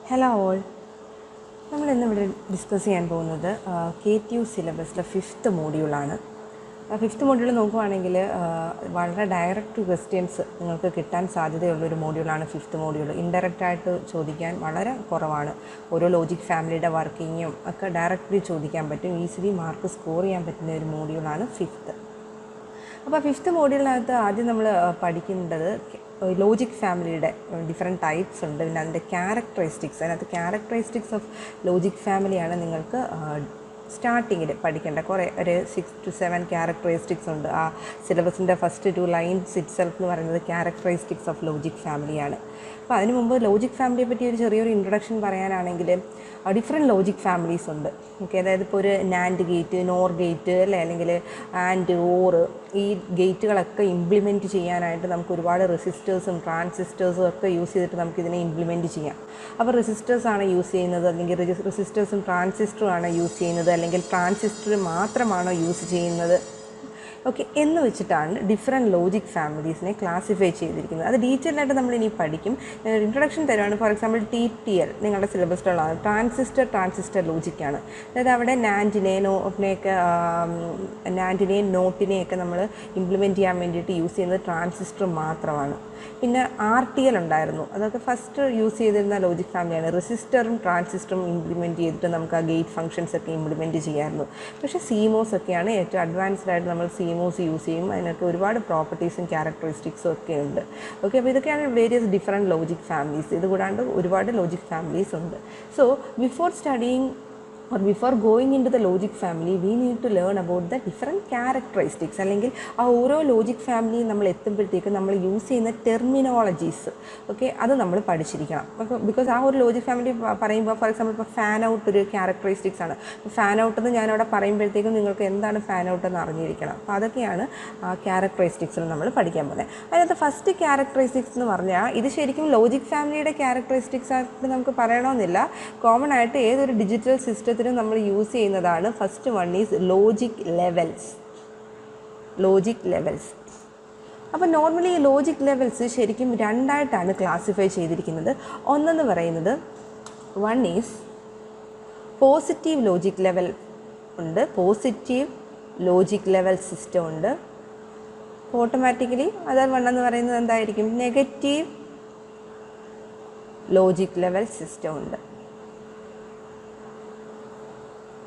Hello all. നമ്മൾ ഇന്നിവിടെ discuss ചെയ്യാൻ പോകുന്നത് KTU സിലബസിലെ 5th മോഡ്യൂളാണ്. 5th മോഡ്യൂൾ നോക്കുവാണെങ്കിൽ വളരെ ഡയറക്റ്റ് ക്വസ്റ്റ്യൻസ് നിങ്ങൾക്ക് കിട്ടാൻ സാധ്യതയുള്ളൊരു മോഡ്യൂളാണ് 5th മോഡ്യൂൾ. ഇൻഡയറക്റ്റായിട്ട് ചോദിക്കാൻ വളരെ കുറവാണ്. ഓരോ ലോജിക് ഫാമിലിയുടെ വർക്കിങ്ങും ഒക്കെ ഡയറക്റ്റ്ലി ചോദിക്കാൻ പറ്റും. ഈസിലി മാർക്ക് സ്കോർ ചെയ്യാൻ പറ്റുന്ന ഒരു മോഡ്യൂളാണ് 5th. അപ്പോൾ 5th മോഡ്യൂളിനകത്ത് ആദ്യം നമ്മൾ പഠിക്കേണ്ടത് ലോജിക് ഫാമിലിയുടെ ഡിഫറെൻറ്റ് ടൈപ്സ് ഉണ്ട്. പിന്നെ അതിൻ്റെ ക്യാരക്ടറിസ്റ്റിക്സ്, അതിനകത്ത് ക്യാരക്ടറിസ്റ്റിക്സ് ഓഫ് ലോജിക് ഫാമിലിയാണ് നിങ്ങൾക്ക് സ്റ്റാർട്ടിങ്ങിൽ പഠിക്കേണ്ട. കുറേ ഒരു 6 to 7 ക്യാരക്ടറിസ്റ്റിക്സ് ഉണ്ട്. ആ സിലബസിൻ്റെ ഫസ്റ്റ് 2 ലൈൻസ് ഇറ്റ്സെൽഫ് എന്ന് പറയുന്നത് ക്യാരക്ടറിസ്റ്റിക്സ് ഓഫ് ലോജിക് ഫാമിലിയാണ്. അപ്പോൾ അതിന് മുമ്പ് ലോജിക് ഫാമിലിയെ പറ്റി ഒരു ചെറിയൊരു ഇൻട്രൊഡക്ഷൻ പറയാനാണെങ്കിൽ ഡിഫറെൻറ്റ് ലോജിക് ഫാമിലീസ് ഉണ്ട്. ഓക്കെ, അതായത് ഇപ്പോൾ ഒരു നാൻഡ് ഗേറ്റ്, നോർ ഗേറ്റ് അല്ലേ, അല്ലെങ്കിൽ ആൻഡ്, ഓർ, ഈ ഗേറ്റുകളൊക്കെ ഇംപ്ലിമെൻറ്റ് ചെയ്യാനായിട്ട് നമുക്ക് ഒരുപാട് റെസിസ്റ്റേഴ്സും ട്രാൻസിസ്റ്റേഴ്സും ഒക്കെ യൂസ് ചെയ്തിട്ട് നമുക്കിതിനെ ഇംപ്ലിമെൻറ്റ് ചെയ്യാം. അപ്പോൾ റെസിസ്റ്റേഴ്സാണ് യൂസ് ചെയ്യുന്നത്, അല്ലെങ്കിൽ റെസിസ്റ്റേഴ്സും ട്രാൻസിസ്റ്ററും ആണ് യൂസ് ചെയ്യുന്നത്, അല്ലെങ്കിൽ ട്രാൻസിസ്റ്റർ മാത്രമാണോ യൂസ് ചെയ്യുന്നത്, ഓക്കെ എന്ന് വെച്ചിട്ടാണ് ഡിഫറെൻറ്റ് ലോജിക് ഫാമിലീസിനെ ക്ലാസിഫൈ ചെയ്തിരിക്കുന്നത്. അത് ഡീറ്റെയിലായിട്ട് നമ്മളിനി പഠിക്കും. ഇൻട്രൊഡക്ഷൻ തരുവാണ്. ഫോർ എക്സാമ്പിൾ TTL നിങ്ങളുടെ സിലബസിലുള്ളതാണ്. ട്രാൻസിസ്റ്റർ ലോജിക്കാണ്. അതായത് അവിടെ നാൻഡിനെയും നോട്ടിനെയൊക്കെ നമ്മൾ ഇംപ്ലിമെൻറ്റ് ചെയ്യാൻ വേണ്ടിയിട്ട് യൂസ് ചെയ്യുന്നത് ട്രാൻസിസ്റ്റർ മാത്രമാണ്. പിന്നെ RTL ഉണ്ടായിരുന്നു. അതൊക്കെ ഫസ്റ്റ് യൂസ് ചെയ്തിരുന്ന ലോജിക് ഫാമിലിയാണ്. റെസിസ്റ്ററും ട്രാൻസിസ്റ്ററും ഇംപ്ലിമെൻറ്റ് ചെയ്തിട്ട് നമുക്ക് ആ ഗേറ്റ് ഫംഗ്ഷൻസ് ഒക്കെ ഇംപ്ലിമെൻറ്റ് ചെയ്യാമായിരുന്നു. പക്ഷേ CMOS ഒക്കെയാണ് ഏറ്റവും അഡ്വാൻസ്ഡ് ആയിട്ട് നമ്മൾ CMOS യൂസ് ചെയ്യും. അതിനൊക്കെ ഒരുപാട് പ്രോപ്പർട്ടീസും ക്യാരക്ടറിസ്റ്റിക്സും ഒക്കെ ഉണ്ട്. ഓക്കെ, അപ്പോൾ ഇതൊക്കെയാണ് വേരിയസ് ഡിഫറെൻറ്റ് ലോജിക് ഫാമിലീസ്. ഇതുകൂടാണ്ട് ഒരുപാട് ലോജിക് ഫാമിലീസ് ഉണ്ട്. So before studying or before going into the logic family, we need to learn about the different characteristics. അല്ലെങ്കിൽ ആ ഓരോ ലോജിക് ഫാമിലിയും നമ്മൾ എത്തുമ്പോഴത്തേക്കും നമ്മൾ യൂസ് ചെയ്യുന്ന ടെർമിനോളജീസ്, ഓക്കെ, അത് നമ്മൾ പഠിച്ചിരിക്കണം. അപ്പോൾ ബിക്കോസ് ആ ഒരു ലോജിക് ഫാമിലി പറയുമ്പോൾ, ഫോർ എക്സാമ്പിൾ ഇപ്പോൾ ഫാൻ ഔട്ട് ഒരു ക്യാരക്ടറിസ്റ്റിക്സ് ആണ്. ഫാൻ ഔട്ട് എന്ന് ഞാനവിടെ പറയുമ്പോഴത്തേക്കും നിങ്ങൾക്ക് എന്താണ് ഫാൻ ഔട്ട് എന്ന് അറിഞ്ഞിരിക്കണം. അപ്പോൾ അതൊക്കെയാണ് ആ ക്യാരക്ടറിസ്റ്റിക്സിൽ നമ്മൾ പഠിക്കാൻ പോകുന്നത്. അതിനകത്ത് ഫസ്റ്റ് ക്യാരക്ടറിസ്റ്റിക്സ് എന്ന് പറഞ്ഞാൽ ഇത് ശരിക്കും ലോജിക് ഫാമിലിയുടെ ക്യാരക്ടറിസ്റ്റിക്സ് ആയിട്ട് നമുക്ക് പറയണമെന്നില്ല. കോമൺ ആയിട്ട് ഏതൊരു ഡിജിറ്റൽ സിസ്റ്റം നമ്മൾ യൂസ് ചെയ്യുന്നതാണ്. First one is logic levels. അപ്പോൾ നോർമലി ഈ ലോജിക് ലെവൽസ് ശരിക്കും രണ്ടായിട്ടാണ് ക്ലാസിഫൈ ചെയ്തിരിക്കുന്നത്. ഒന്നെന്ന് പറയുന്നത് one is positive logic level ഉണ്ട്, പോസിറ്റീവ് ലോജിക് ലെവൽ സിസ്റ്റം ഉണ്ട്. ഓട്ടോമാറ്റിക്കലി അതർ വൺ എന്ന് പറയുന്നത് എന്തായിരിക്കും, നെഗറ്റീവ് ലോജിക് ലെവൽ സിസ്റ്റം ഉണ്ട്.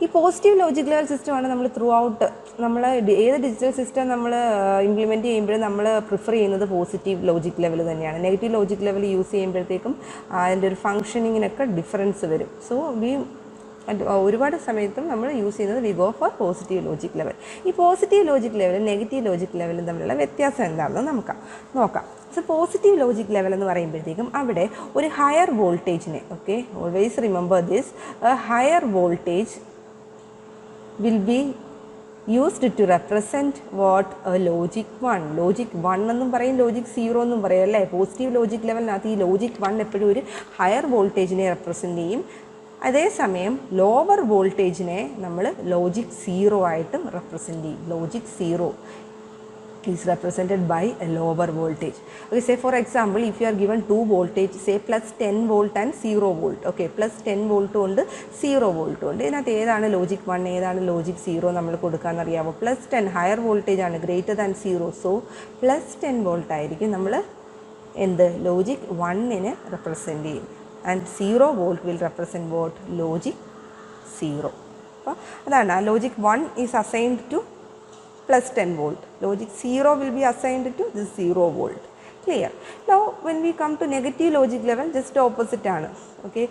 ഈ പോസിറ്റീവ് ലോജിക് ലെവൽ സിസ്റ്റമാണ് നമ്മൾ ത്രൂ ഔട്ട് നമ്മൾ ഏത് ഡിജിറ്റൽ സിസ്റ്റം നമ്മൾ ഇംപ്ലിമെൻറ്റ് ചെയ്യുമ്പോഴും നമ്മൾ പ്രിഫർ ചെയ്യുന്നത് പോസിറ്റീവ് ലോജിക് ലെവൽ തന്നെയാണ്. നെഗറ്റീവ് ലോജിക് ലെവൽ യൂസ് ചെയ്യുമ്പോഴത്തേക്കും അതിൻ്റെ ഒരു ഫങ്ഷനിങ്ങിനൊക്കെ ഡിഫറൻസ് വരും. സോ ഒരുപാട് സമയത്തും നമ്മൾ യൂസ് ചെയ്യുന്നത് we go for positive logic level. ഈ പോസിറ്റീവ് ലോജിക് ലെവലും നെഗറ്റീവ് ലോജിക് ലെവലും തമ്മിലുള്ള വ്യത്യാസം എന്താണെന്ന് നോക്കാം. സോ പോസിറ്റീവ് ലോജിക് ലെവൽ എന്ന് പറയുമ്പോഴത്തേക്കും അവിടെ ഒരു ഹയർ വോൾട്ടേജിനെ, okay, always remember this, higher voltage will be used to represent what a logic 1 എന്നും പറയും, ലോജിക് 0 എന്നും പറയും അല്ലേ. പോസിറ്റീവ് ലോജിക് ലെവലിനകത്ത് ഈ ലോജിക് 1 എപ്പോഴും ഒരു ഹയർ വോൾട്ടേജിനെ റെപ്രസെൻ്റ് ചെയ്യും. അതേസമയം ലോവർ വോൾട്ടേജിനെ നമ്മൾ ലോജിക് 0 ആയിട്ടും റെപ്രസെൻ്റ് ചെയ്യും. Logic 0 is represented by a lower voltage. Okay, say for example if you are given 2 voltage, say plus 10 volt and 0 volt. Okay, plus 10 volt ഉണ്ട് 0 volt ഉണ്ട്. ഇതിനകത്ത് ഏതാണ് ലോജിക് 1 ഏതാണ് ലോജിക് 0 നമ്മൾ കൊടുക്കാമെന്ന് അറിയാമോ? പ്ലസ് 10 ഹയർ വോൾട്ടേജ് ആണ്, greater than 0. So plus 10 volt ആയിരിക്കും നമ്മൾ എന്ത് ലോജിക് 1നെ റെപ്രസെൻ്റ് ചെയ്യും. And 0 volt will represent what logic 0. അപ്പോൾ അതാണ് logic 1 is assigned to plus 10 volt. Logic 0 will be assigned to this 0 volt. Clear? Now when we come to negative logic level, just opposite ആണ്. Okay,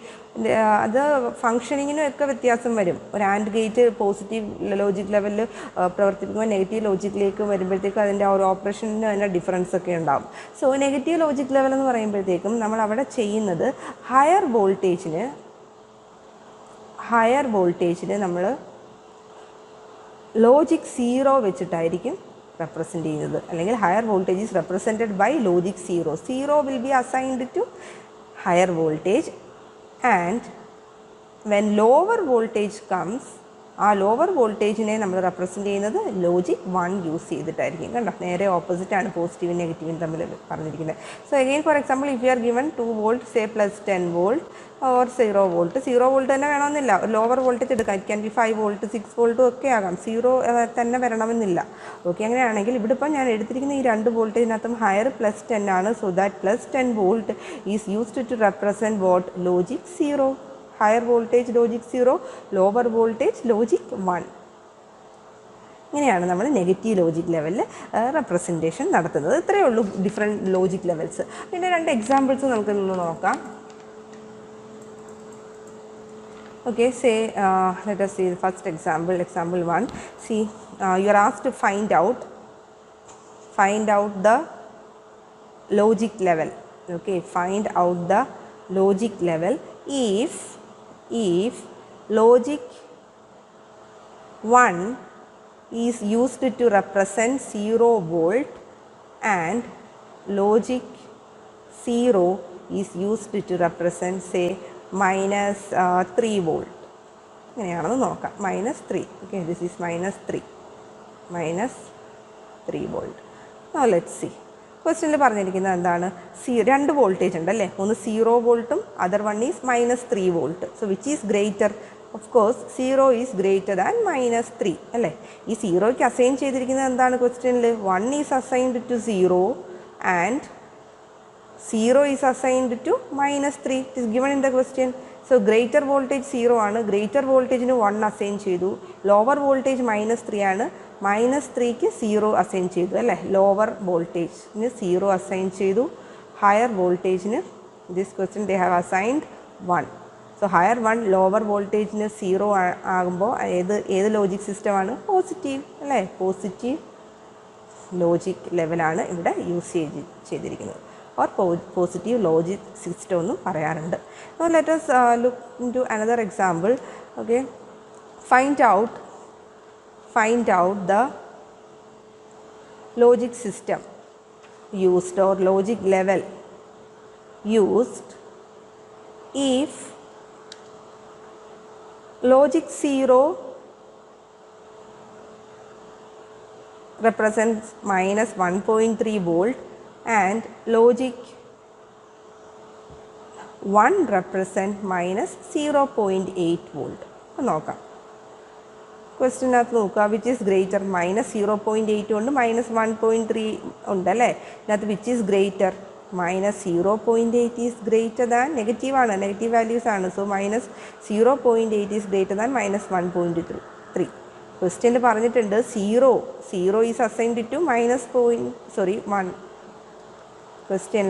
അത് ഫങ്ഷനിങ്ങിനും ഒക്കെ വ്യത്യാസം വരും. ഒരു and gate positive logic ലെവലിൽ പ്രവർത്തിപ്പിക്കുമ്പോൾ നെഗറ്റീവ് ലോജിക്കിലേക്ക് വരുമ്പോഴത്തേക്കും അതിൻ്റെ ആ ഒരു ഓപ്പറേഷന് തന്നെ ഡിഫറൻസ് ഒക്കെ ഉണ്ടാകും. സോ നെഗറ്റീവ് ലോജിക് ലെവൽ എന്ന് പറയുമ്പോഴത്തേക്കും നമ്മൾ അവിടെ ചെയ്യുന്നത് ഹയർ വോൾട്ടേജിന് നമ്മൾ ലോജിക് 0 വെച്ചിട്ടായിരിക്കും റെപ്രസെൻ്റ് ചെയ്യുന്നത്. അല്ലെങ്കിൽ higher voltage is represented by logic 0. 0 will be assigned to higher voltage, and when lower voltage comes ആ ലോവർ വോൾട്ടേജിനെ നമ്മൾ റെപ്രസെൻറ്റ് ചെയ്യുന്നത് ലോജിക് 1 യൂസ് ചെയ്തിട്ടായിരിക്കും. കണ്ടോ, നേരെ ഓപ്പോസിറ്റാണ് പോസിറ്റീവും നെഗറ്റീവും തമ്മിൽ പറഞ്ഞിരിക്കുന്നത്. So again for example, if you are given 2 volt say plus 10 volt or 0 volt. 0 volt തന്നെ വേണമെന്നില്ല, ലോവർ വോൾട്ടേജ് എടുക്കാം. ഇറ്റ് ക്യാൻ ബി 5 വോൾട്ട് 6 വോൾട്ടും ഒക്കെ ആകാം, 0 തന്നെ വരണമെന്നില്ല. ഓക്കെ, അങ്ങനെയാണെങ്കിൽ ഇവിടെ ഇപ്പോൾ ഞാൻ എടുത്തിരിക്കുന്ന ഈ 2 വോൾട്ടേജിനകത്തും ഹയർ പ്ലസ് 10 ആണ്. So that plus 10 volt is used to represent what? Logic 0. Higher voltage logic 0, lower voltage logic 1. ഇങ്ങനെയാണ് നമ്മൾ നെഗറ്റീവ് ലോജിക് ലെവലിൽ റെപ്രസെൻറ്റേഷൻ നടത്തുന്നത്. ഇത്രയേ ഉള്ളൂ ഡിഫറെൻറ്റ് ലോജിക് ലെവൽസ്. പിന്നെ 2 എക്സാമ്പിൾസ് നമുക്ക് ഇന്ന് നോക്കാം. Okay, say let us see the first example, example 1. See, you are asked to find out the logic level. Okay, find out the logic level if logic 1 is used to represent 0 volt and logic 0 is used to represent, say, minus 3 volt. ഇങ്ങനെയാണെന്ന് നോക്കാം. -3. Okay, this is -3 volt. Now let's see. ക്വസ്റ്റ്യനിൽ പറഞ്ഞിരിക്കുന്നത് എന്താണ്? 2 voltage ഉണ്ടല്ലേ, ഒന്ന് 0 വോൾട്ടും other one is -3 volt. So which is greater? Of course 0 is greater than -3 അല്ലേ. ഈ 0യ്ക്ക് അസൈൻ ചെയ്തിരിക്കുന്നത് എന്താണ് ക്വസ്റ്റ്യനിൽ? 1 is assigned to 0 and 0 is assigned to -3. It is given in the question. So greater voltage 0 ആണ്, greater voltage ന് 1 assign ചെയ്തു. lower voltage -3 ആണ്, -3ക്ക് 0 അസൈൻ ചെയ്തു അല്ലേ. lower voltage ന് 0 അസൈൻ ചെയ്തു, higher voltage ന് this question they have assigned 1. So higher 1, lower voltage ന് 0 ആകുമ്പോൾ ഏത് ലോജിക് സിസ്റ്റമാണ്? പോസിറ്റീവ് അല്ലേ. പോസിറ്റീവ് ലോജിക് ലെവലാണ് ഇവിടെ യൂസ് ചെയ്തിരിക്കുന്നത്. or positive logic system ഒന്നും പറയാറുണ്ട്. Now let us look into another example. Okay, find out the logic system used or logic level used if logic 0 represents -1.3 volt and logic 1 represent -0.8 volt. നോക്കാം. ക്വസ്റ്റ്യനകത്ത് നോക്കുക, which is greater? -0.8 ഉണ്ട്, -1.3 ഉണ്ടല്ലേ. ഇതിനകത്ത് which is greater? -0.8 is greater than, നെഗറ്റീവാണ്, negative values ആണ്. So -0.8 is greater than -1.3. ക്വസ്റ്റ്യനിൽ പറഞ്ഞിട്ടുണ്ട് 0 is assigned to -1. Question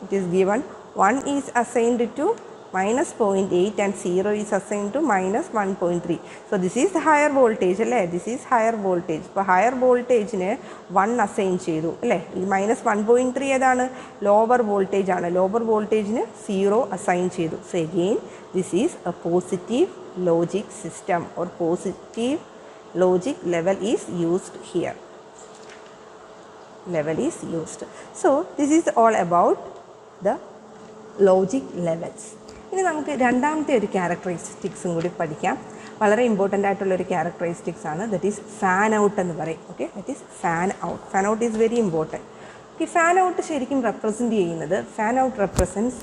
it is given 1 is assigned to -0.8 and 0 is assigned to -1.3. So this is higher voltage അല്ലേ. this is higher voltage. ഇപ്പോൾ higher voltage ന് 1 assign ചെയ്തു അല്ലേ. ഈ -1.3 ഏതാണ്? ലോവർ വോൾട്ടേജ് ആണ്. ലോവർ വോൾട്ടേജിന് 0 അസൈൻ ചെയ്തു. So again this is a positive logic system or positive logic level is used here. Level is used. So this is all about the logic levels. ഇനി നമുക്ക് രണ്ടാമത്തെ ഒരു ക്യാരക്ടറിസ്റ്റിക്സും കൂടി പഠിക്കാം. വളരെ ഇമ്പോർട്ടൻ്റ് ആയിട്ടുള്ളൊരു ക്യാരക്ടറിസ്റ്റിക്സ് ആണ്. ദറ്റ് ഈസ് ഫാൻ ഔട്ട് എന്ന് പറയും. Okay, that is fan out. Fan out is very important. ഈ ഫാൻ ഔട്ട് ശരിക്കും റെപ്രസെൻറ്റ് ചെയ്യുന്നത്, fan out represents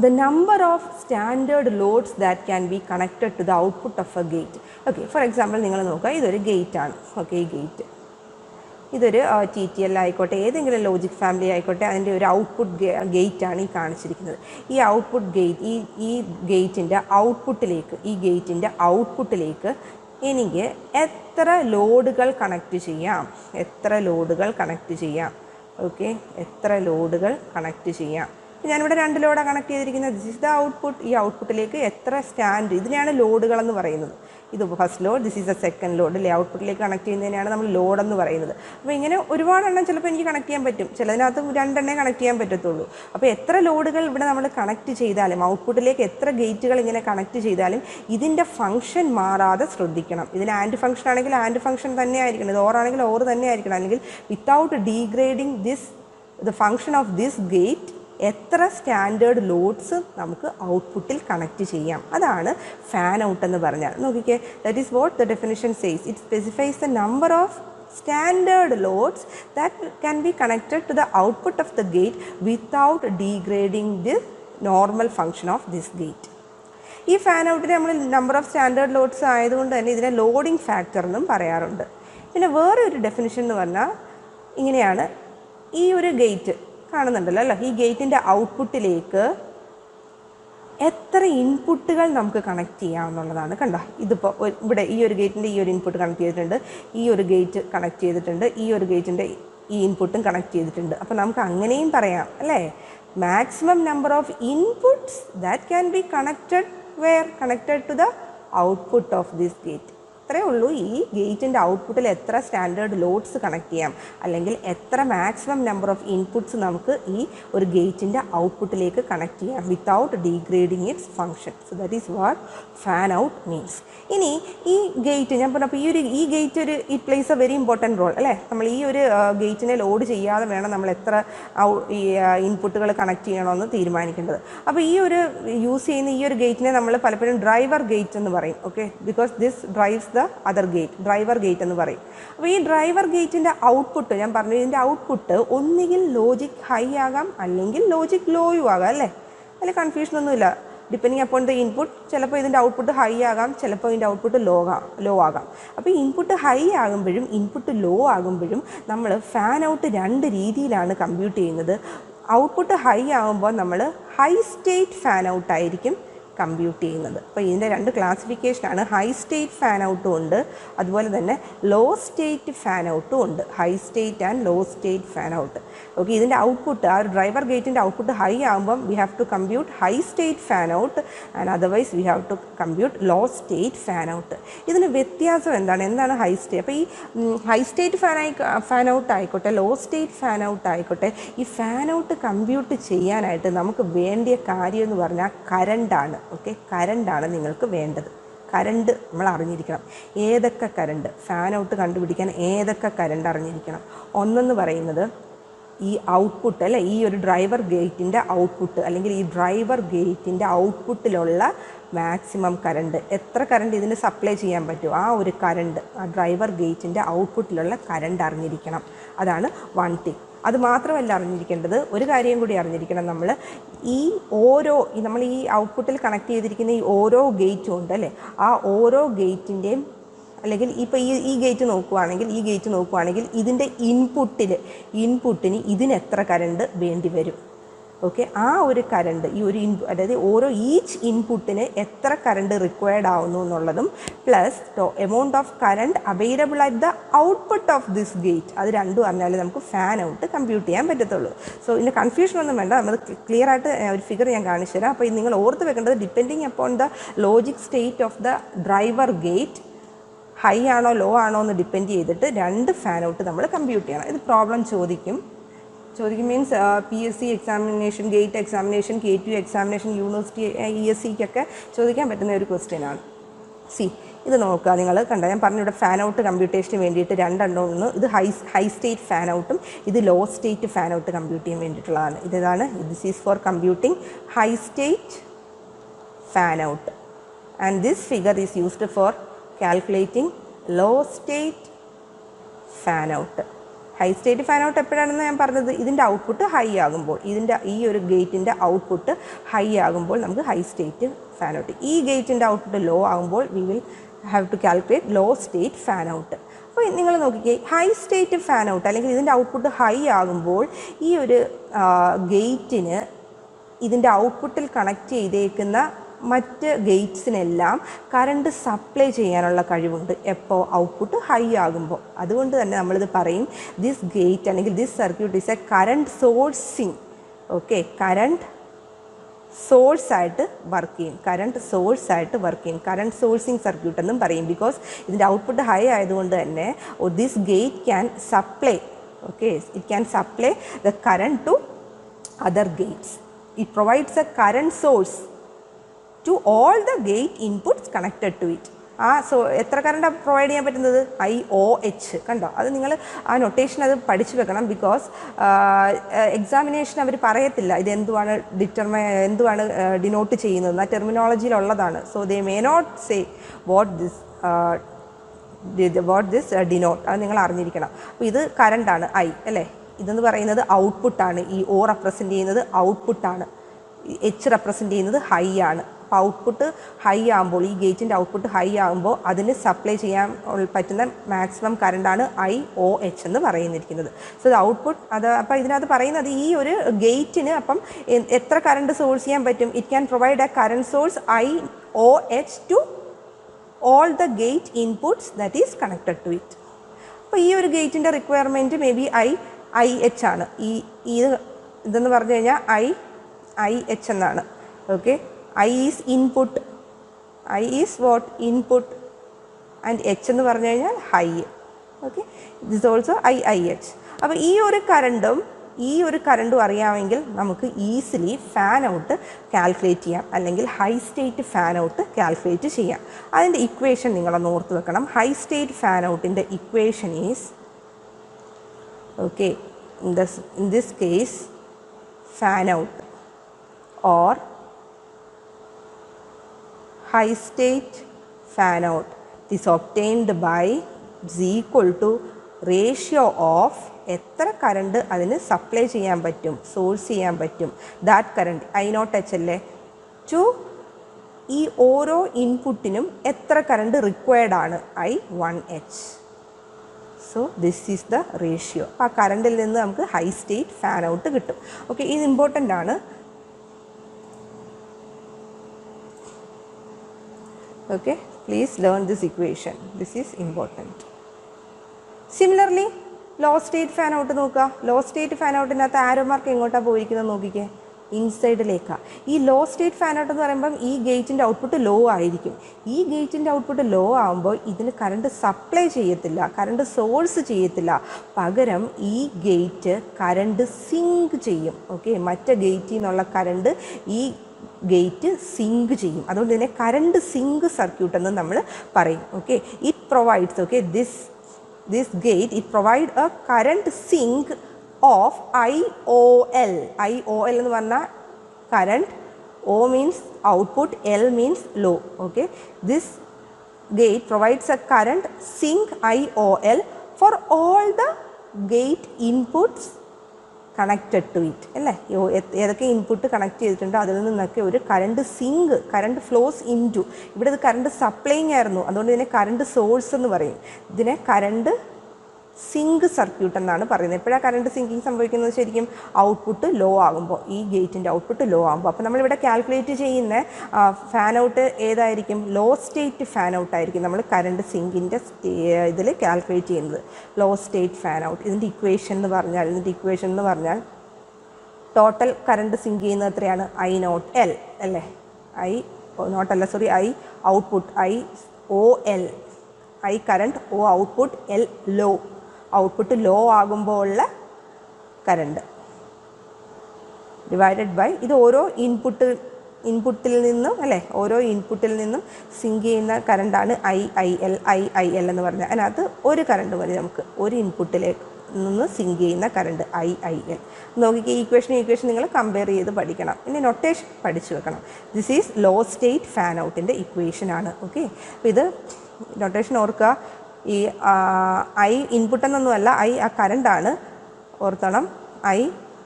the number of standard loads that can be connected to the output of a gate. Okay, for example നിങ്ങൾ നോക്കുക, ഇതൊരു gate ആണ്. Okay, ഈ gate ഇതൊരു TTL ആയിക്കോട്ടെ, ഏതെങ്കിലും ലോജിക് ഫാമിലി ആയിക്കോട്ടെ, അതിൻ്റെ ഒരു ഔട്ട്പുട്ട് ഗേറ്റാണ് ഈ കാണിച്ചിരിക്കുന്നത്. ഈ ഔട്ട്പുട്ട് ഗേറ്റ്, ഈ ഗേറ്റിൻ്റെ ഔട്ട്പുട്ടിലേക്ക് എനിക്ക് എത്ര ലോഡുകൾ കണക്ട് ചെയ്യാം? ഓക്കെ, എത്ര ലോഡുകൾ കണക്ട് ചെയ്യാം? ഞാനിവിടെ 2 ലോഡാണ് കണക്ട് ചെയ്തിരിക്കുന്നത്. This is the output. ഈ ഔട്ട്പുട്ടിലേക്ക് എത്ര സ്റ്റാൻഡ്, ഇതിനെയാണ് ലോഡുകളെന്ന് പറയുന്നത്. ഇത് first load, this is A second load അല്ലേ. ഔട്ട്പുട്ടിലേക്ക് കണക്ട് ചെയ്യുന്നതിനാണ് നമ്മൾ ലോഡെന്ന് പറയുന്നത്. അപ്പോൾ ഇങ്ങനെ ഒരുപാടെണ്ണം ചിലപ്പോൾ എനിക്ക് കണക്ട് ചെയ്യാൻ പറ്റും, ചിലതിനകത്ത് 2 എണ്ണേ കണക്ട് ചെയ്യാൻ പറ്റത്തുള്ളൂ. അപ്പോൾ എത്ര ലോഡുകൾ ഇവിടെ നമ്മൾ കണക്ട് ചെയ്താലും, ഔട്ട്പുട്ടിലേക്ക് എത്ര ഗേറ്റുകൾ ഇങ്ങനെ കണക്ട് ചെയ്താലും ഇതിൻ്റെ ഫംഗ്ഷൻ മാറാതെ ശ്രദ്ധിക്കണം. ഇതിന് ആൻഡ് ഫംഗ്ഷൻ ആണെങ്കിൽ ആൻഡ് ഫംഗ്ഷൻ തന്നെ ആയിരിക്കണം, ഇത് ഓർ ആണെങ്കിൽ ഓർ തന്നെ ആയിരിക്കണം. അല്ലെങ്കിൽ without degrading the function of this gate എത്ര സ്റ്റാൻഡേർഡ് ലോഡ്സ് നമുക്ക് ഔട്ട്പുട്ടിൽ കണക്ട് ചെയ്യാം. അതാണ് ഫാൻ ഔട്ട് എന്ന് പറഞ്ഞാൽ. നോക്കിക്കേ, that is what the definition says. It specifies the number of standard loads that can be connected to the output of the gate without degrading the normal function of this gate. ഈ fan ഔട്ടിന് നമ്മൾ number of standard lords ആയതുകൊണ്ട് തന്നെ ഇതിനെ loading factor എന്നും പറയാറുണ്ട്. പിന്നെ വേറെ ഒരു ഡെഫിനിഷൻ എന്ന് പറഞ്ഞാൽ ഇങ്ങനെയാണ്. ഈ ഒരു ഗേറ്റ് കാണുന്നുണ്ടല്ലോ അല്ലേ, ഈ ഗേറ്റിൻ്റെ ഔട്ട്പുട്ടിലേക്ക് എത്ര ഇൻപുട്ടുകൾ നമുക്ക് കണക്ട് ചെയ്യാമെന്നുള്ളതാണ്. കണ്ടോ, ഇതിപ്പോൾ ഇവിടെ ഈ ഒരു ഗേറ്റിൻ്റെ ഈ ഒരു ഇൻപുട്ട് കണക്ട് ചെയ്തിട്ടുണ്ട്, ഈ ഒരു ഗേറ്റ് കണക്ട് ചെയ്തിട്ടുണ്ട്, ഈ ഒരു ഗേറ്റിൻ്റെ ഈ ഇൻപുട്ടും കണക്ട് ചെയ്തിട്ടുണ്ട്. അപ്പോൾ നമുക്ക് അങ്ങനെയും പറയാം അല്ലേ, maximum number of inputs that can be connected connected to the output of this gate. അത്രയേ ഉള്ളൂ. ഈ ഗേറ്റിൻ്റെ ഔട്ട്പുട്ടിൽ എത്ര സ്റ്റാൻഡേർഡ് ലോഡ്സ് കണക്ട് ചെയ്യാം, അല്ലെങ്കിൽ എത്ര മാക്സിമം നമ്പർ ഓഫ് ഇൻപുട്ട്സ് നമുക്ക് ഈ ഒരു ഗേറ്റിൻ്റെ ഔട്ട്പുട്ടിലേക്ക് കണക്ട് ചെയ്യാം without degrading its function. So that is what fan out means. ഇനി ഈ ഗേറ്റ് ഞാൻ പറഞ്ഞപ്പോൾ ഈ gate it plays a very important role അല്ലേ. നമ്മൾ ഈ ഒരു ഗേറ്റിനെ ലോഡ് ചെയ്യാതെ വേണം നമ്മൾ എത്ര ഈ ഇൻപുട്ടുകൾ കണക്ട് ചെയ്യണമെന്ന് തീരുമാനിക്കേണ്ടത്. അപ്പോൾ ഈ ഒരു യൂസ് ചെയ്യുന്ന ഈ ഒരു ഗേറ്റിനെ നമ്മൾ പലപ്പോഴും ഡ്രൈവർ ഗേറ്റ് എന്ന് പറയും. Okay, because this drives other gate, driver gate എന്ന് പറയും. അപ്പോൾ ഈ ഡ്രൈവർ ഗേറ്റിൻ്റെ ഔട്ട്പുട്ട് ഞാൻ പറഞ്ഞു, ഇതിൻ്റെ ഔട്ട്പുട്ട് ഒന്നുകിൽ ലോജിക് ഹൈ ആകാം അല്ലെങ്കിൽ ലോജിക് ലോയും ആകാം അല്ലേ. അതിൽ കൺഫ്യൂഷനൊന്നുമില്ല. ഡിപ്പെൻഡിങ് അപ്പോൺ ദ ഇൻപുട്ട്, ചിലപ്പോൾ ഇതിൻ്റെ ഔട്ട്പുട്ട് ഹൈ ആകാം, ചിലപ്പോൾ ഇതിൻ്റെ ഔട്ട്പുട്ട് ലോ ആകാം. അപ്പോൾ ഇൻപുട്ട് ഹൈ ആകുമ്പോഴും ഇൻപുട്ട് ലോ ആകുമ്പോഴും നമ്മൾ ഫാൻ ഔട്ട് രണ്ട് രീതിയിലാണ് കമ്പ്യൂട്ട് ചെയ്യുന്നത്. ഔട്ട്പുട്ട് ഹൈ ആകുമ്പോൾ നമ്മൾ ഹൈ സ്റ്റേറ്റ് ഫാൻ ഔട്ട് ആയിരിക്കും കമ്പ്യൂട്ട് ചെയ്യുന്നത്. അപ്പോൾ ഇതിൻ്റെ രണ്ട് ക്ലാസിഫിക്കേഷനാണ്. ഹൈ സ്റ്റേറ്റ് ഫാൻ ഔട്ടും ഉണ്ട്, അതുപോലെ തന്നെ ലോ സ്റ്റേറ്റ് ഫാൻ ഔട്ടും ഉണ്ട്. High state and low state fan out. Okay, ഇതിൻ്റെ ഔട്ട്പുട്ട് ആ ഒരു ഡ്രൈവർ ഗേറ്റിൻ്റെ ഔട്ട്പുട്ട് ഹൈ ആകുമ്പം we have to compute high state fan out and otherwise we have to compute low state fan out. ഇതിന് വ്യത്യാസം എന്താണ് ഹൈ സ്റ്റേറ്റ്? അപ്പോൾ ഈ ഹൈ സ്റ്റേറ്റ് ഫാൻ ഔട്ട് ആയിക്കോട്ടെ, ലോ സ്റ്റേറ്റ് ഫാൻ ഔട്ട് ആയിക്കോട്ടെ, ഈ ഫാൻ ഔട്ട് കമ്പ്യൂട്ട് ചെയ്യാനായിട്ട് നമുക്ക് വേണ്ടിയ കാര്യം എന്ന് പറഞ്ഞാൽ കറണ്ടാണ്. ഓക്കെ, കറണ്ടാണ് നിങ്ങൾക്ക് വേണ്ടത്. കറണ്ട് നമ്മൾ അറിഞ്ഞിരിക്കണം. ഏതൊക്കെ കറണ്ട്, ഫാൻ ഔട്ട് കണ്ടുപിടിക്കാൻ ഏതൊക്കെ കറണ്ട് അറിഞ്ഞിരിക്കണം. ഒന്നെന്ന് പറയുന്നത് ഈ ഔട്ട്പുട്ട് അല്ലേ, ഈ ഒരു ഡ്രൈവർ ഗേറ്റിൻ്റെ ഔട്ട്പുട്ട് അല്ലെങ്കിൽ ഈ ഡ്രൈവർ ഗേറ്റിൻ്റെ ഔട്ട്പുട്ടിലുള്ള മാക്സിമം കറണ്ട്, എത്ര കറണ്ട് ഇതിന് സപ്ലൈ ചെയ്യാൻ പറ്റും, ആ ഒരു കറണ്ട്, ആ ഡ്രൈവർ ഗേറ്റിൻ്റെ ഔട്ട്പുട്ടിലുള്ള കറണ്ട് അറിഞ്ഞിരിക്കണം. അതാണ് വൺ തിങ്. അത് മാത്രമല്ല അറിഞ്ഞിരിക്കേണ്ടത്, ഒരു കാര്യം കൂടി അറിഞ്ഞിരിക്കണം. നമ്മൾ നമ്മൾ ഈ ഔട്ട്പുട്ടിൽ കണക്ട് ചെയ്തിരിക്കുന്ന ഈ ഓരോ ഗേറ്റും ഉണ്ട് അല്ലേ, ആ ഓരോ ഗേറ്റിൻ്റെയും അല്ലെങ്കിൽ ഇപ്പോൾ ഈ ഗേറ്റ് നോക്കുവാണെങ്കിൽ ഇതിൻ്റെ ഇൻപുട്ടിന് ഇതിന് എത്ര കറണ്ട് വേണ്ടി വരും. ഓക്കെ, ആ ഒരു കറണ്ട് ഈ ഒരു അതായത് ഈച്ച് ഇൻപുട്ടിന് എത്ര കറണ്ട് റിക്വയർഡ് ആവുന്നു എന്നുള്ളതും plus amount of current available at the output of this gate, അത് രണ്ടും അറിഞ്ഞാലേ നമുക്ക് ഫാൻ ഔട്ട് കമ്പ്യൂട്ട് ചെയ്യാൻ പറ്റത്തുള്ളൂ. സോ ഇതിൻ്റെ കൺഫ്യൂഷനൊന്നും വേണ്ട, നമ്മൾ ക്ലിയർ ആയിട്ട് ഒരു ഫിഗർ ഞാൻ കാണിച്ചു തരാം. അപ്പോൾ നിങ്ങൾ ഓർത്ത് വെക്കേണ്ടത് depending upon the logic state of the driver gate, high ആണോ ലോ ആണോ എന്ന് ഡിപ്പെൻഡ് ചെയ്തിട്ട് രണ്ട് ഫാൻ ഔട്ട് നമ്മൾ കമ്പ്യൂട്ട് ചെയ്യണം. ഇത് പ്രോബ്ലം ചോദിക്കും means PSC examination, gate examination, KT examination, university ESCക്കൊക്കെ ചോദിക്കാൻ പറ്റുന്ന ഒരു ക്വസ്റ്റ്യനാണ്. ഇത് നോക്കുക, നിങ്ങൾ കണ്ട ഞാൻ പറഞ്ഞു ഇവിടെ ഫാൻ ഔട്ട് കമ്പ്യൂട്ടേഷന് വേണ്ടിയിട്ട് രണ്ടെണ്ണം. ഇത് ഹൈ സ്റ്റേറ്റ് ഫാൻ ഔട്ടും ഇത് low state fan out compute ചെയ്യാൻ വേണ്ടിയിട്ടുള്ളതാണ്. ഇതാണ് this is for computing high state fan out and this figure is used for calculating low state fan out. High state fan out എപ്പോഴാണെന്ന് ഞാൻ പറഞ്ഞത്, ഇതിൻ്റെ output high ആകുമ്പോൾ, ഈ ഒരു ഗേറ്റിൻ്റെ ഔട്ട്പുട്ട് ഹൈ ആകുമ്പോൾ നമുക്ക് ഹൈ സ്റ്റേറ്റ് ഫാൻ ഔട്ട്. ഈ ഗേറ്റിൻ്റെ ഔട്ട്പുട്ട് ലോ ആകുമ്പോൾ we will have to calculate low state fan out. അപ്പോൾ നിങ്ങൾ നോക്കിക്കേ, ഹൈ സ്റ്റേറ്റ് ഫാൻ ഔട്ട് അല്ലെങ്കിൽ ഇതിൻ്റെ ഔട്ട്പുട്ട് ഹൈ ആകുമ്പോൾ ഈ ഒരു ഗേറ്റിന് ഇതിൻ്റെ ഔട്ട്പുട്ടിൽ കണക്ട് ചെയ്തേക്കുന്ന മറ്റ് ഗേറ്റ്സിനെല്ലാം കറണ്ട് സപ്ലൈ ചെയ്യാനുള്ള കഴിവുണ്ട്. എപ്പോൾ? ഔട്ട്പുട്ട് ഹൈ ആകുമ്പോൾ. അതുകൊണ്ട് തന്നെ നമ്മളിത് പറയും ദിസ് ഗേറ്റ് അല്ലെങ്കിൽ this circuit is a current sourcing. Okay, current സോഴ്സായിട്ട് വർക്ക് ചെയ്യും, കറണ്ട് സോഴ്സിങ് സർക്യൂട്ട് എന്നും പറയും. ബിക്കോസ് ഇതിൻ്റെ ഔട്ട്പുട്ട് ഹൈ ആയതുകൊണ്ട് തന്നെ this gate can supply, okay, it can supply the current to other gates. It provides a current source to all the gate inputs connected to it. എത്ര current provide ചെയ്യാൻ പറ്റുന്നത്? IOH. കണ്ടോ? അത് നിങ്ങൾ ആ notation അത് പഠിച്ചു വെക്കണം. ബിക്കോസ് എക്സാമിനേഷൻ അവർ പറയത്തില്ല ഇത് എന്തുവാണ് എന്തുവാണ് ഡിനോട്ട് ചെയ്യുന്നത്, ആ ടെർമിനോളജിയിലുള്ളതാണ്. So they may not say what this denote, അത് നിങ്ങൾ അറിഞ്ഞിരിക്കണം. അപ്പോൾ ഇത് കറണ്ടാണ് I അല്ലേ. ഇതെന്ന് പറയുന്നത് ഔട്ട്പുട്ടാണ്. ഈ O റെപ്രസെൻ്റ് ചെയ്യുന്നത് ഔട്ട്പുട്ടാണ്, H റെപ്രസെൻ്റ് ചെയ്യുന്നത് ഹൈ ആണ്. അപ്പോൾ ഔട്ട്പുട്ട് ഹൈ ആകുമ്പോൾ, ഈ ഗേറ്റിൻ്റെ ഔട്ട്പുട്ട് ഹൈ ആകുമ്പോൾ അതിന് സപ്ലൈ ചെയ്യാൻ പറ്റുന്ന മാക്സിമം കറണ്ടാണ് IOH എന്ന് പറയുന്നിരിക്കുന്നത്. സോ ഇത് ഔട്ട്പുട്ട് അപ്പോൾ ഇതിനകത്ത് പറയുന്നത് ഈ ഒരു ഗേറ്റിന് അപ്പം എത്ര കറണ്ട് സോഴ്സ് ചെയ്യാൻ പറ്റും? It can provide a current source IOH to all the gate inputs that is connected to it. അപ്പോൾ ഈ ഒരു ഗേറ്റിൻ്റെ റിക്വയർമെൻറ്റ് മേ ബി IH ആണ്. ഇതെന്ന് പറഞ്ഞു കഴിഞ്ഞാൽ IH എന്നാണ്. Okay, I is input, I is what input, and H എന്ന് പറഞ്ഞു കഴിഞ്ഞാൽ high. Okay, this also IH. അപ്പോൾ ഈ ഒരു കറണ്ടും അറിയാമെങ്കിൽ നമുക്ക് ഈസിലി ഫാൻ ഔട്ട് കാൽക്കുലേറ്റ് ചെയ്യാം, അല്ലെങ്കിൽ high state fan out calculate ചെയ്യാം. അതിൻ്റെ ഇക്വേഷൻ നിങ്ങളൊന്ന് ഓർത്ത് വെക്കണം. ഹൈ സ്റ്റേറ്റ് ഫാൻ ഔട്ടിൻ്റെ equation is, okay, in this case fan out or high state fan out is obtained by is equal to ratio of എത്ര current അതിന് supply ചെയ്യാൻ പറ്റും, സോഴ്സ് ചെയ്യാൻ പറ്റും, ദാറ്റ് കറണ്ട് I0H അല്ലേ, ടു ഈ ഓരോ ഇൻപുട്ടിനും എത്ര കറണ്ട് റിക്വയർഡ് ആണ് I1H. So this is the ratio. അപ്പോൾ ആ കറണ്ടിൽ നിന്ന് നമുക്ക് ഹൈ സ്റ്റേറ്റ് ഫാൻ ഔട്ട് കിട്ടും. ഓക്കെ, ഇത് ഇമ്പോർട്ടൻ്റ് ആണ്. Okay, please learn this equation, this is important. Similarly low state fan out നോക്കുക. ലോ സ്റ്റേറ്റ് ഫാൻ ഔട്ടിനകത്ത് ആരോ മാർക്ക് എങ്ങോട്ടാണ് പോയിരിക്കുന്നത് നോക്കിക്കേ, ഇൻസൈഡിലേക്കാണ്. ഈ ലോ സ്റ്റേറ്റ് ഫാൻ ഔട്ട് എന്ന് പറയുമ്പം ഈ ഗേറ്റിൻ്റെ ഔട്ട്പുട്ട് ലോ ആയിരിക്കും. ഈ ഗേറ്റിൻ്റെ ഔട്ട്പുട്ട് ലോ ആകുമ്പോൾ ഇതിന് കറണ്ട് സപ്ലൈ ചെയ്യത്തില്ല, കറണ്ട് സോഴ്സ് ചെയ്യത്തില്ല. പകരം ഈ ഗേറ്റ് കറണ്ട് സിങ്ക് ചെയ്യും. ഓക്കെ, മറ്റേ ഗേറ്റിൽ നിന്നുള്ള കറണ്ട് ഈ ഗേറ്റ് സിങ്ക് ചെയ്യും. അതുകൊണ്ട് ഇതിനെ കറണ്ട് സിങ്ക് സർക്യൂട്ട് എന്ന് നമ്മൾ പറയും. Okay, it provides, okay, this gate it provide a current sink of IOL. IOL എന്ന് പറഞ്ഞാൽ current, O means output, L means low. Okay, this gate provides a current sink IOL for all the gate inputs connected to it അല്ലേ. ഏതൊക്കെ input connect ചെയ്തിട്ടുണ്ടോ അതിൽ നിന്നൊക്കെ ഒരു current sink, current flows into, ഇവിടെ ഇത് current supplying ആയിരുന്നു, അതുകൊണ്ട് ഇതിനെ കറണ്ട് സോഴ്സ് എന്ന് പറയും. ഇതിനെ കറണ്ട് സിങ്ക് സർക്യൂട്ട് എന്നാണ് പറയുന്നത്. എപ്പോഴാണ് കറണ്ട് സിങ്കിങ് സംഭവിക്കുന്നത്? ശരിക്കും ഔട്ട്പുട്ട് ലോ ആകുമ്പോൾ, ഈ ഗേറ്റിൻ്റെ ഔട്ട്പുട്ട് ലോ ആകുമ്പോൾ. അപ്പോൾ നമ്മളിവിടെ കാൽക്കുലേറ്റ് ചെയ്യുന്ന ഫാൻ ഔട്ട് ഏതായിരിക്കും? ലോ സ്റ്റേറ്റ് ഫാൻ ഔട്ട് ആയിരിക്കും നമ്മൾ കറണ്ട് സിങ്കിൻ്റെ ഇതിൽ കാൽക്കുലേറ്റ് ചെയ്യുന്നത്. Law state fan out. ഇതിൻ്റെ ഇക്വേഷൻ എന്ന് പറഞ്ഞാൽ ടോട്ടൽ കറണ്ട് സിങ്ക് ചെയ്യുന്നത് എത്രയാണ്? I0L അല്ലേ. I output, IOL, I current, O output, L low. Output low ആകുമ്പോൾ ഉള്ള കറണ്ട് ഡിവൈഡഡ് ബൈ ഇത് ഓരോ ഇൻപുട്ടിൽ നിന്നും അല്ലേ, ഓരോ ഇൻപുട്ടിൽ നിന്നും സിങ്ക് ചെയ്യുന്ന കറണ്ടാണ് IIL എന്ന് പറഞ്ഞാൽ. അതിനകത്ത് ഒരു കറണ്ട് മതി നമുക്ക്, ഒരു ഇൻപുട്ടിലേക്ക് നിന്ന് സിങ്ക് ചെയ്യുന്ന കറണ്ട് IIL. നോക്കിക്കുക, ഈക്വേഷൻ നിങ്ങൾ കമ്പയർ ചെയ്ത് പഠിക്കണം. പിന്നെ നൊട്ടേഷൻ പഠിച്ചു വെക്കണം. This is low state fan ഔട്ടിൻ്റെ ഇക്വേഷനാണ്. ഓക്കെ, അപ്പോൾ ഇത് നൊട്ടേഷൻ ഓർക്കുക. ഈ I ഇൻപുട്ട് എന്നൊന്നുമല്ല, I ആ കറണ്ടാണ്, ഓർത്തണം.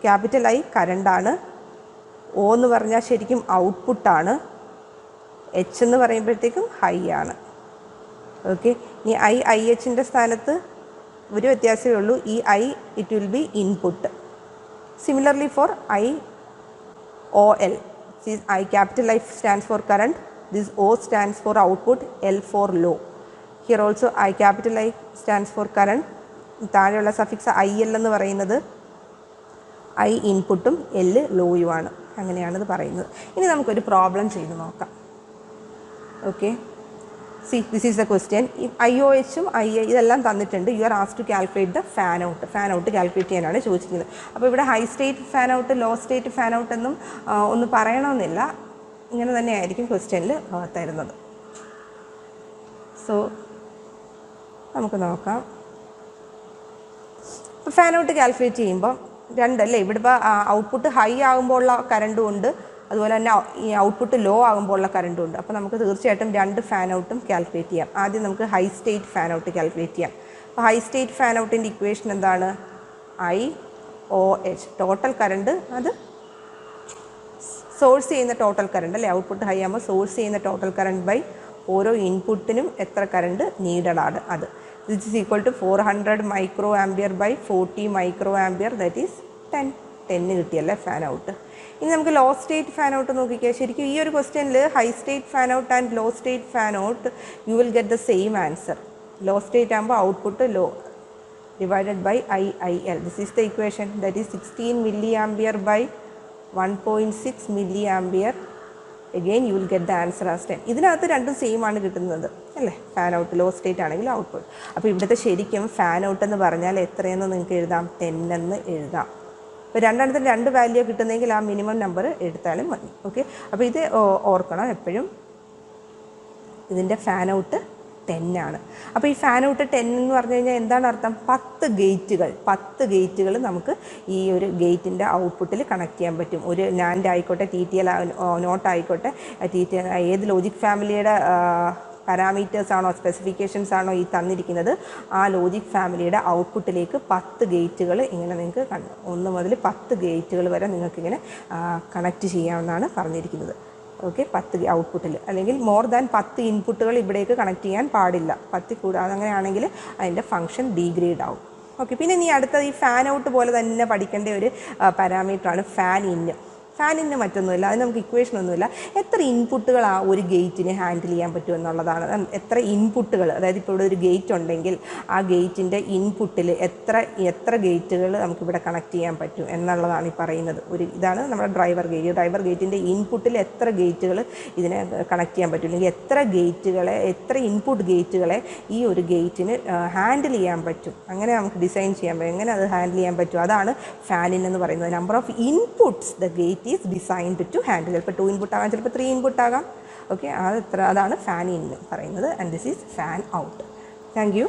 ക്യാപിറ്റൽ I കറണ്ടാണ്. O എന്ന് പറഞ്ഞാൽ ശരിക്കും ഔട്ട്പുട്ടാണ്. H എന്ന് പറയുമ്പോഴത്തേക്കും ഹൈ ആണ്. ഓക്കെ, ഇനി IHൻ്റെ സ്ഥാനത്ത് ഒരു വ്യത്യാസമേ ഉള്ളൂ. ഈ it will be input. Similarly for IOL, capital I stands for current, this O stands for output, L for low. Here also capital I stands for current. താഴെയുള്ള സഫിക്സ് IL എന്ന് പറയുന്നത് I ഇൻപുട്ടും L ലോയുമാണ്. അങ്ങനെയാണിത് പറയുന്നത്. ഇനി നമുക്കൊരു problem ചെയ്ത് നോക്കാം. Okay, see this is the question. IOHും II ഇതെല്ലാം തന്നിട്ടുണ്ട്. You are asked to calculate the fan out. Fan out calculate ചെയ്യാനാണ് ചോദിച്ചിരിക്കുന്നത്. അപ്പോൾ ഇവിടെ high state fan out, low state fan out എന്നും ഒന്ന് പറയണമെന്നില്ല. ഇങ്ങനെ തന്നെയായിരിക്കും ക്വസ്റ്റ്യനിൽ തരുന്നത്. സോ നമുക്ക് നോക്കാം. ഇപ്പോൾ ഫാൻ ഔട്ട് കാൽക്കുലേറ്റ് ചെയ്യുമ്പോൾ രണ്ടല്ലേ, ഇവിടെ ഇപ്പോൾ ഔട്ട്പുട്ട് ഹൈ ആകുമ്പോൾ ഉള്ള കറണ്ടും ഉണ്ട്, അതുപോലെ തന്നെ ഈ ഔട്ട്പുട്ട് ലോ ആകുമ്പോൾ ഉള്ള കറണ്ടും ഉണ്ട്. അപ്പോൾ നമുക്ക് തീർച്ചയായിട്ടും രണ്ട് ഫാൻ ഔട്ടും കാൽക്കുലേറ്റ് ചെയ്യാം. ആദ്യം നമുക്ക് high state fan out calculate ചെയ്യാം. അപ്പോൾ ഹൈ സ്റ്റേറ്റ് ഫാൻ ഔട്ടിൻ്റെ ഇക്വേഷൻ എന്താണ്? IOH, ടോട്ടൽ കറണ്ട്, അത് സോഴ്സ് ചെയ്യുന്ന ടോട്ടൽ കറണ്ട് അല്ലേ, ഔട്ട്പുട്ട് ഹൈ ആകുമ്പോൾ സോഴ്സ് ചെയ്യുന്ന ടോട്ടൽ കറണ്ട് ബൈ ഓരോ ഇൻപുട്ടിനും എത്ര കറണ്ട് നീഡഡ് ആണ് അത്. This is equal to 400 micro ampere by 40 micro ampere, that is 10 കിട്ടിയല്ലേ ഫാൻ ഔട്ട്. ഇനി നമുക്ക് ലോ സ്റ്റേറ്റ് ഫാൻ ഔട്ട് നോക്കിക്കുക. ശരിക്കും ഈ ഒരു ക്വസ്റ്റ്യനിൽ high state fan out and low state fan out you will get the same answer. Low state ആകുമ്പോൾ output low divided by IIL. This is the equation, that is 16 milliampere by 1.6 milliampere. Again you will get the answer as 10. ഇതിനകത്ത് രണ്ടും same ആണ് കിട്ടുന്നത് അല്ലേ, fan out low state ആണെങ്കിൽ output. അപ്പോൾ ഇവിടുത്തെ ശരിക്കും ഫാൻ ഔട്ട് എന്ന് പറഞ്ഞാൽ എത്രയെന്ന് നിങ്ങൾക്ക് എഴുതാം? 10 എന്ന് എഴുതാം. ഇപ്പോൾ രണ്ടെണ്ണത്തിന് രണ്ട് വാല്യൂ കിട്ടുന്നെങ്കിൽ ആ മിനിമം നമ്പർ എടുത്താലും മതി. ഓക്കെ, അപ്പോൾ ഇത് ഓർക്കണം എപ്പോഴും, ഇതിൻ്റെ ഫാൻ ഔട്ട് 10 ആണ്. അപ്പോൾ ഈ ഫാൻ ഔട്ട് 10 എന്ന് പറഞ്ഞു കഴിഞ്ഞാൽ എന്താണ് അർത്ഥം? 10 ഗേറ്റുകൾ നമുക്ക് ഈ ഒരു ഗേറ്റിൻ്റെ ഔട്ട്പുട്ടിൽ കണക്ട് ചെയ്യാൻ പറ്റും. ഒരു നാൻഡ് ആയിക്കോട്ടെ, TTL നോട്ട് ആയിക്കോട്ടെ, TTL ഏത് ലോജിക് ഫാമിലിയുടെ പാരാമീറ്റേഴ്സ് ആണോ, സ്പെസിഫിക്കേഷൻസ് ആണോ ഈ തന്നിരിക്കുന്നത്, ആ ലോജിക് ഫാമിലിയുടെ ഔട്ട്പുട്ടിലേക്ക് 10 ഗേറ്റുകൾ ഇങ്ങനെ നിങ്ങൾക്ക് 1 മുതൽ 10 ഗേറ്റുകൾ വരെ നിങ്ങൾക്കിങ്ങനെ കണക്ട് ചെയ്യാമെന്നാണ് പറഞ്ഞിരിക്കുന്നത്. ഓക്കെ, 10 ഔട്ട്പുട്ടിൽ, അല്ലെങ്കിൽ മോർ ദാൻ 10 ഇൻപുട്ടുകൾ ഇവിടേക്ക് കണക്ട് ചെയ്യാൻ പാടില്ല. 10 കൂടാതെ അങ്ങനെയാണെങ്കിൽ അതിൻ്റെ ഫംഗ്ഷൻ ഡീഗ്രേഡ് ആവും. ഓക്കെ, പിന്നെ ഇനി അടുത്തത് ഈ ഫാൻ ഔട്ട് പോലെ തന്നെ പഠിക്കേണ്ട ഒരു പാരാമീറ്ററാണ് ഫാൻ ഇൻ. ഫാൻ ഇന്ന് മറ്റൊന്നുമില്ല, അത് നമുക്ക് ഇക്വേഷൻ ഒന്നുമില്ല. എത്ര ഇൻപുട്ടുകൾ ആ ഒരു ഗേറ്റിന് ഹാൻഡിൽ ചെയ്യാൻ പറ്റും എന്നുള്ളതാണ്. എത്ര ഇൻപുട്ടുകൾ, അതായത് ഇപ്പോൾ ഇവിടെ ഒരു ഗേറ്റ് ഉണ്ടെങ്കിൽ ആ ഗേറ്റിൻ്റെ ഇൻപുട്ടിൽ എത്ര ഗേറ്റുകൾ നമുക്കിവിടെ കണക്ട് ചെയ്യാൻ പറ്റും എന്നുള്ളതാണ് ഈ പറയുന്നത്. ഇതാണ് നമ്മുടെ ഡ്രൈവർ ഗേറ്റിൻ്റെ ഇൻപുട്ടിൽ എത്ര ഗേറ്റുകൾ ഇതിനെ കണക്ട് ചെയ്യാൻ പറ്റും, അല്ലെങ്കിൽ എത്ര ഇൻപുട്ട് ഗേറ്റുകളെ ഈ ഒരു ഗേറ്റിന് ഹാൻഡിൽ ചെയ്യാൻ പറ്റും, അങ്ങനെ നമുക്ക് ഡിസൈൻ ചെയ്യാൻ പറ്റും, എങ്ങനെ അത് ഹാൻഡിൽ ചെയ്യാൻ പറ്റും. അതാണ് ഫാനിൻ എന്ന് പറയുന്നത്. Number of inputs the gate is designed to handle. ചിലപ്പോൾ 2 ഇൻപുട്ട് ആകാം, ചിലപ്പോൾ 3 ഇൻപുട്ട് ആകാം. ഓക്കെ, അതാണ് ഫാൻ ഇൻ പറയുന്നത്. And this is fan out. Thank you.